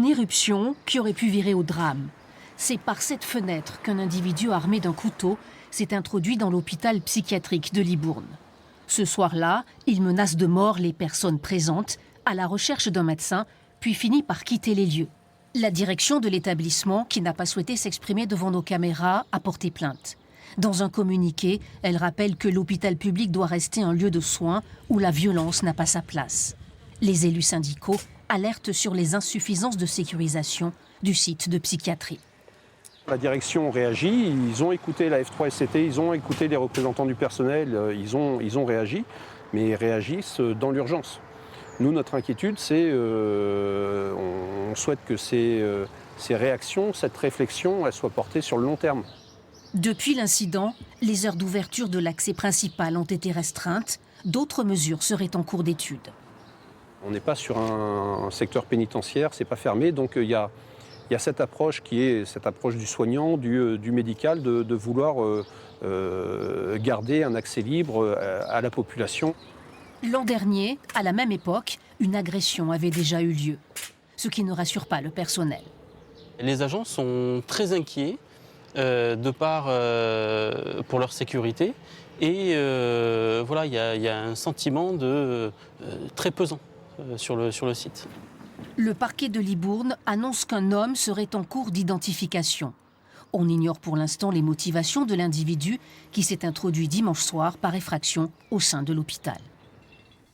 Une éruption qui aurait pu virer au drame. C'est par cette fenêtre qu'un individu armé d'un couteau s'est introduit dans l'hôpital psychiatrique de Libourne. Ce soir-là, il menace de mort les personnes présentes à la recherche d'un médecin, puis finit par quitter les lieux. La direction de l'établissement, qui n'a pas souhaité s'exprimer devant nos caméras, a porté plainte. Dans un communiqué, elle rappelle que l'hôpital public doit rester un lieu de soins où la violence n'a pas sa place. Les élus syndicaux alertent sur les insuffisances de sécurisation du site de psychiatrie. La direction réagit, ils ont écouté la F3SCT, ils ont écouté les représentants du personnel, ils ont réagi, mais ils réagissent dans l'urgence. Nous, notre inquiétude, c'est on souhaite que ces réactions, cette réflexion, elle soit portée sur le long terme. Depuis l'incident, les heures d'ouverture de l'accès principal ont été restreintes. D'autres mesures seraient en cours d'étude. On n'est pas sur un secteur pénitentiaire, c'est pas fermé, donc il y a cette approche qui est cette approche du soignant, du médical, de vouloir garder un accès libre à la population. L'an dernier, à la même époque, une agression avait déjà eu lieu, ce qui ne rassure pas le personnel. Les agents sont très inquiets pour leur sécurité et voilà, il y a un sentiment très pesant sur le site. Le parquet de Libourne annonce qu'un homme serait en cours d'identification. On ignore pour l'instant les motivations de l'individu qui s'est introduit dimanche soir par effraction au sein de l'hôpital.